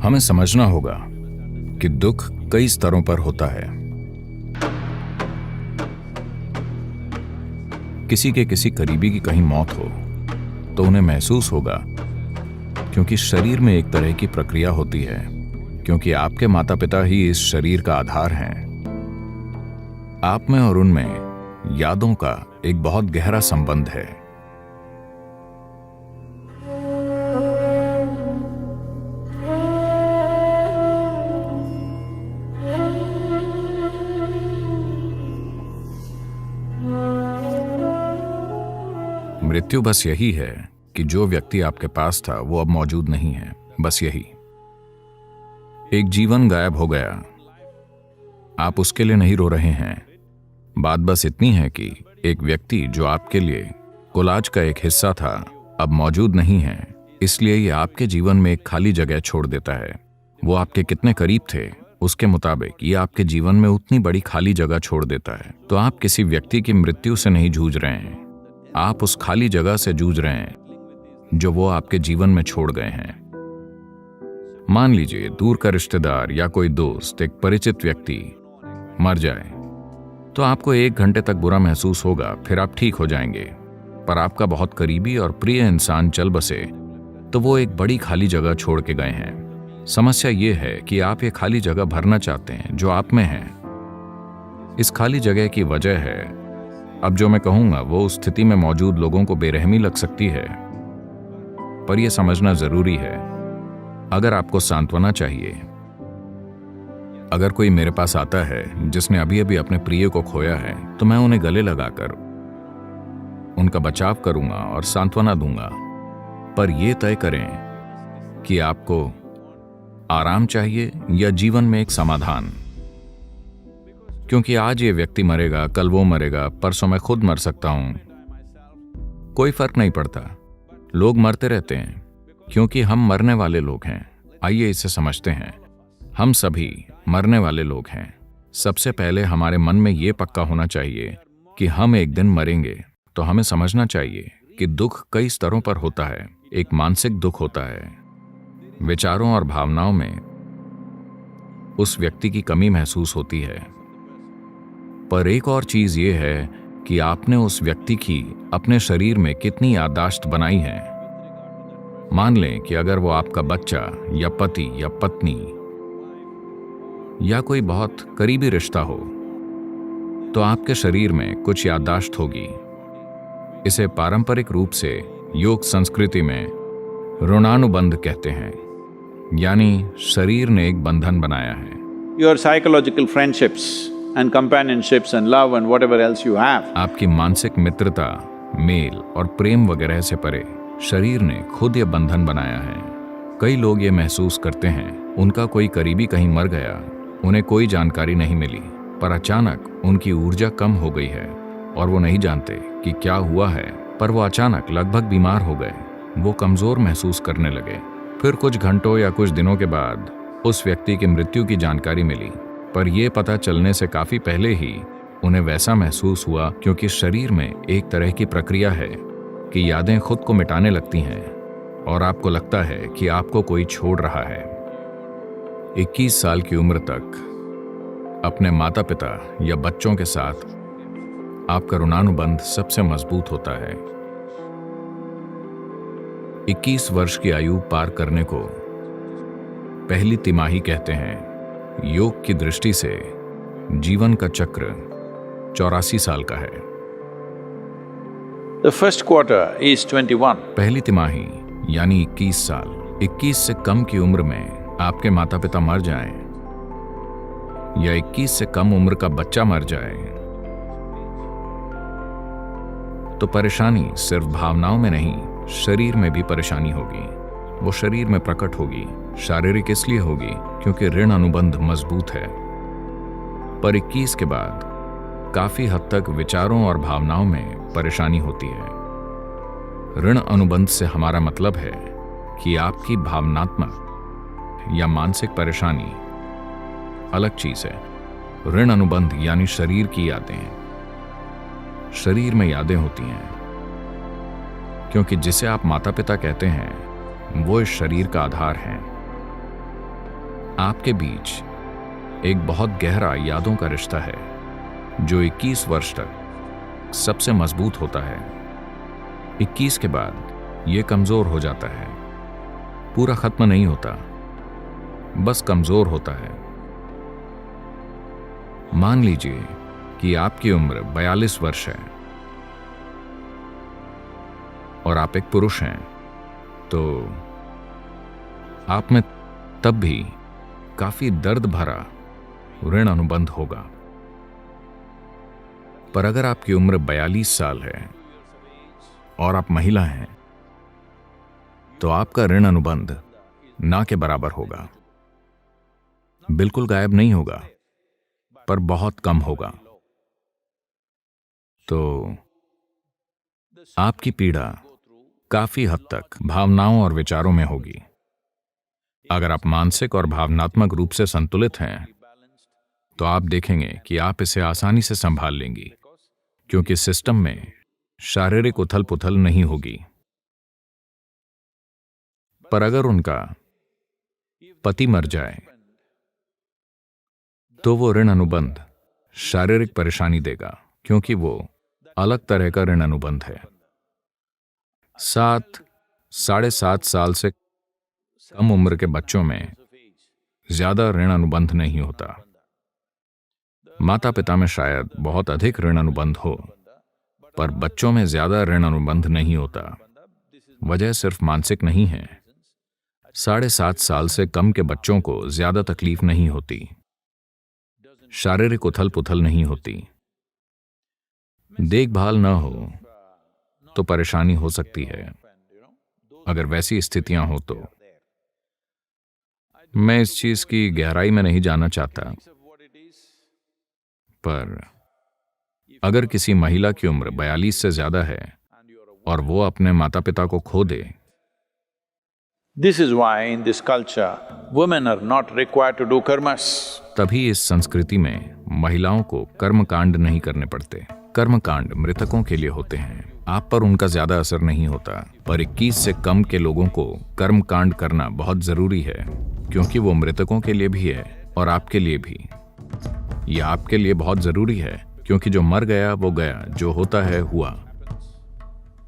हमें समझना होगा कि दुख कई स्तरों पर होता है। किसी के किसी करीबी की कहीं मौत हो तो उन्हें महसूस होगा, क्योंकि शरीर में एक तरह की प्रक्रिया होती है, क्योंकि आपके माता पिता ही इस शरीर का आधार हैं। आप में और उनमें यादों का एक बहुत गहरा संबंध है। मृत्यु बस यही है कि जो व्यक्ति आपके पास था वो अब मौजूद नहीं है, बस यही। एक जीवन गायब हो गया। आप उसके लिए नहीं रो रहे हैं। बात बस इतनी है कि एक व्यक्ति जो आपके लिए कोलाज का एक हिस्सा था अब मौजूद नहीं है, इसलिए ये आपके जीवन में एक खाली जगह छोड़ देता है। वो आपके कितने करीब थे उसके मुताबिक ये आपके जीवन में उतनी बड़ी खाली जगह छोड़ देता है। तो आप किसी व्यक्ति की मृत्यु से नहीं जूझ रहे हैं, आप उस खाली जगह से जूझ रहे हैं जो वो आपके जीवन में छोड़ गए हैं। मान लीजिए दूर का रिश्तेदार या कोई दोस्त, एक परिचित व्यक्ति मर जाए तो आपको 1 घंटे तक बुरा महसूस होगा, फिर आप ठीक हो जाएंगे। पर आपका बहुत करीबी और प्रिय इंसान चल बसे तो वो एक बड़ी खाली जगह छोड़ के गए हैं। समस्या ये है कि आप ये खाली जगह भरना चाहते हैं जो आप में है। इस खाली जगह की वजह है, अब जो मैं कहूंगा वो उस स्थिति में मौजूद लोगों को बेरहमी लग सकती है, पर यह समझना जरूरी है। अगर आपको सांत्वना चाहिए, अगर कोई मेरे पास आता है जिसने अभी अभी अपने प्रिय को खोया है, तो मैं उन्हें गले लगाकर उनका बचाव करूंगा और सांत्वना दूंगा। पर यह तय करें कि आपको आराम चाहिए या जीवन में एक समाधान, क्योंकि आज ये व्यक्ति मरेगा, कल वो मरेगा, परसों मैं खुद मर सकता हूं। कोई फर्क नहीं पड़ता, लोग मरते रहते हैं क्योंकि हम मरने वाले लोग हैं। आइए इसे समझते हैं। हम सभी मरने वाले लोग हैं। सबसे पहले हमारे मन में ये पक्का होना चाहिए कि हम एक दिन मरेंगे। तो हमें समझना चाहिए कि दुख कई स्तरों पर होता है। एक मानसिक दुख होता है, विचारों और भावनाओं में उस व्यक्ति की कमी महसूस होती है। पर एक और चीज ये है कि आपने उस व्यक्ति की अपने शरीर में कितनी याददाश्त बनाई है। मान लें कि अगर वो आपका बच्चा या पति या पत्नी या कोई बहुत करीबी रिश्ता हो, तो आपके शरीर में कुछ याददाश्त होगी। इसे पारंपरिक रूप से योग संस्कृति में ऋणानुबंध कहते हैं, यानी शरीर ने एक बंधन बनाया है। Your psychological friendships and companionships and love and whatever else you have. आपकी मानसिक मित्रता, मेल और प्रेम वगैरह से परे शरीर ने खुद ये बंधन बनाया है। कई लोग ये महसूस करते हैं उनका कोई करीबी कहीं मर गया, उन्हें कोई जानकारी नहीं मिली, पर अचानक उनकी ऊर्जा कम हो गई है और वो नहीं जानते कि क्या हुआ है, पर वो अचानक लगभग बीमार हो गए। वो कमजोर महसूस करने लगे। फिर कुछ घंटों या कुछ दिनों के बाद उस व्यक्ति की मृत्यु की जानकारी मिली, पर यह पता चलने से काफी पहले ही उन्हें वैसा महसूस हुआ, क्योंकि शरीर में एक तरह की प्रक्रिया है कि यादें खुद को मिटाने लगती हैं और आपको लगता है कि आपको कोई छोड़ रहा है। 21 साल की उम्र तक अपने माता पिता या बच्चों के साथ आपका ऋणानुबंध सबसे मजबूत होता है। 21 वर्ष की आयु पार करने को पहली तिमाही कहते हैं। योग की दृष्टि से जीवन का चक्र 84 साल का है। The first quarter is 21. पहली तिमाही यानी 21 साल। 21 से कम की उम्र में आपके माता पिता मर जाएं या 21 से कम उम्र का बच्चा मर जाए तो परेशानी सिर्फ भावनाओं में नहीं, शरीर में भी परेशानी होगी। वो शरीर में प्रकट होगी। शारीरिक इसलिए होगी क्योंकि ऋण अनुबंध मजबूत है। पर 21 के बाद काफी हद तक विचारों और भावनाओं में परेशानी होती है। ऋण अनुबंध से हमारा मतलब है कि आपकी भावनात्मक या मानसिक परेशानी अलग चीज है। ऋण अनुबंध यानी शरीर की यादें। शरीर में यादें होती हैं क्योंकि जिसे आप माता पिता कहते हैं वो इस शरीर का आधार है। आपके बीच एक बहुत गहरा यादों का रिश्ता है जो 21 वर्ष तक सबसे मजबूत होता है। 21 के बाद यह कमजोर हो जाता है। पूरा खत्म नहीं होता, बस कमजोर होता है। मान लीजिए कि आपकी उम्र 42 वर्ष है और आप एक पुरुष हैं, तो आप में तब भी काफी दर्द भरा ऋण अनुबंध होगा। पर अगर आपकी उम्र 42 साल है और आप महिला हैं, तो आपका ऋण अनुबंध ना के बराबर होगा। बिल्कुल गायब नहीं होगा, पर बहुत कम होगा। तो आपकी पीड़ा काफी हद तक भावनाओं और विचारों में होगी। अगर आप मानसिक और भावनात्मक रूप से संतुलित हैं, तो आप देखेंगे कि आप इसे आसानी से संभाल लेंगी, क्योंकि सिस्टम में शारीरिक उथल पुथल नहीं होगी। पर अगर उनका पति मर जाए, तो वो ऋण अनुबंध शारीरिक परेशानी देगा, क्योंकि वो अलग तरह का ऋण अनुबंध है। 7-7.5 साल से कम उम्र के बच्चों में ज्यादा ऋण अनुबंध नहीं होता। माता पिता में शायद बहुत अधिक ऋण अनुबंध हो, पर बच्चों में ज्यादा ऋण अनुबंध नहीं होता। वजह सिर्फ मानसिक नहीं है। 7.5 साल से कम के बच्चों को ज्यादा तकलीफ नहीं होती, शारीरिक उथल पुथल नहीं होती। देखभाल न हो तो परेशानी हो सकती है। अगर वैसी स्थितियां हो तो मैं इस चीज की गहराई में नहीं जाना चाहता, पर अगर किसी महिला की उम्र 42 से ज्यादा है और वो अपने माता पिता को खो दे, This is why in this culture, women are not required to do karmas. तभी इस संस्कृति में महिलाओं को कर्मकांड नहीं करने पड़ते। कर्मकांड मृतकों के लिए होते हैं, आप पर उनका ज्यादा असर नहीं होता। पर 21 से कम के लोगों को कर्मकांड करना बहुत जरूरी है, क्योंकि वो मृतकों के लिए भी है और आपके लिए भी। यह आपके लिए बहुत जरूरी है, क्योंकि जो मर गया वो गया, जो होता है हुआ।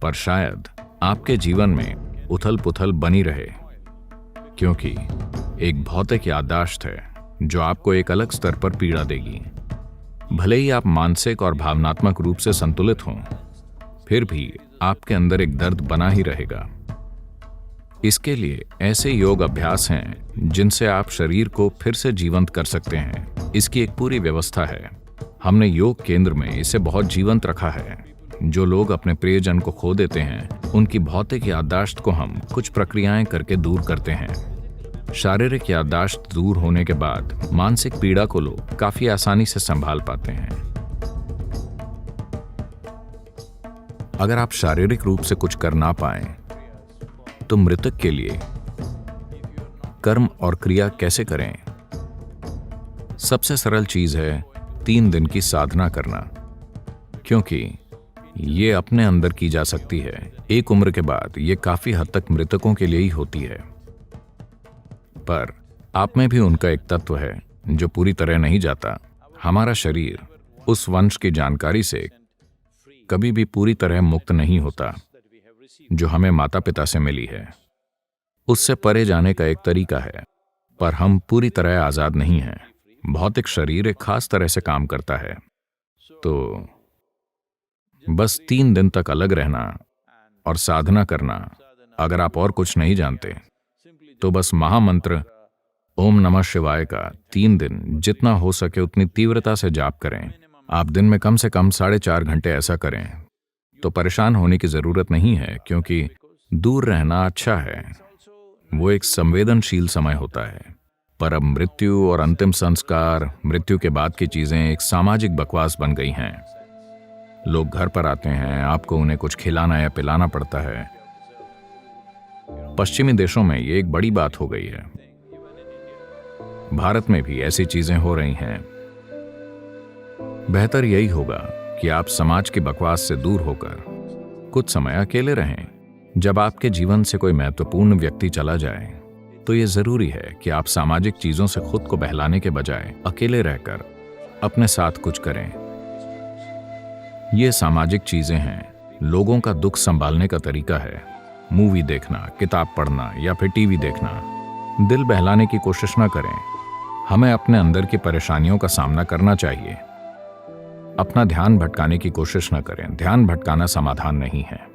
पर शायद आपके जीवन में उथल पुथल बनी रहे, क्योंकि एक भौतिक याददाश्त है जो आपको एक अलग स्तर पर पीड़ा देगी। भले ही आप मानसिक और भावनात्मक रूप से संतुलित हों, फिर भी आपके अंदर एक दर्द बना ही रहेगा। इसके लिए ऐसे योग अभ्यास हैं जिनसे आप शरीर को फिर से जीवंत कर सकते हैं। इसकी एक पूरी व्यवस्था है। हमने योग केंद्र में इसे बहुत जीवंत रखा है। जो लोग अपने प्रियजन को खो देते हैं, उनकी भौतिक याददाश्त को हम कुछ प्रक्रियाएं करके दूर करते हैं। शारीरिक याददाश्त दूर होने के बाद मानसिक पीड़ा को लोग काफी आसानी से संभाल पाते हैं। अगर आप शारीरिक रूप से कुछ कर ना पाएं, तो मृतक के लिए कर्म और क्रिया कैसे करें? सबसे सरल चीज है 3 दिन की साधना करना, क्योंकि ये अपने अंदर की जा सकती है। एक उम्र के बाद ये काफी हद तक मृतकों के लिए ही होती है, पर आप में भी उनका एक तत्व है जो पूरी तरह नहीं जाता। हमारा शरीर उस वंश की जानकारी से कभी भी पूरी तरह मुक्त नहीं होता जो हमें माता पिता से मिली है। उससे परे जाने का एक तरीका है, पर हम पूरी तरह आजाद नहीं हैं। भौतिक शरीर एक खास तरह से काम करता है। तो बस 3 दिन तक अलग रहना और साधना करना। अगर आप और कुछ नहीं जानते, तो बस महामंत्र ओम नमः शिवाय का 3 दिन जितना हो सके उतनी तीव्रता से जाप करें। आप दिन में कम से कम 4.5 घंटे ऐसा करें, तो परेशान होने की जरूरत नहीं है, क्योंकि दूर रहना अच्छा है। वो एक संवेदनशील समय होता है। पर अब मृत्यु और अंतिम संस्कार, मृत्यु के बाद की चीजें एक सामाजिक बकवास बन गई हैं। लोग घर पर आते हैं, आपको उन्हें कुछ खिलाना या पिलाना पड़ता है। पश्चिमी देशों में ये एक बड़ी बात हो गई है। भारत में भी ऐसी चीजें हो रही हैं। बेहतर यही होगा कि आप समाज की बकवास से दूर होकर कुछ समय अकेले रहें। जब आपके जीवन से कोई महत्वपूर्ण व्यक्ति चला जाए, तो ये जरूरी है कि आप सामाजिक चीजों से खुद को बहलाने के बजाय अकेले रहकर अपने साथ कुछ करें। ये सामाजिक चीजें हैं, लोगों का दुख संभालने का तरीका है। मूवी देखना, किताब पढ़ना या फिर टीवी देखना। दिल बहलाने की कोशिश ना करें। हमें अपने अंदर की परेशानियों का सामना करना चाहिए। अपना ध्यान भटकाने की कोशिश न करें। ध्यान भटकाना समाधान नहीं है।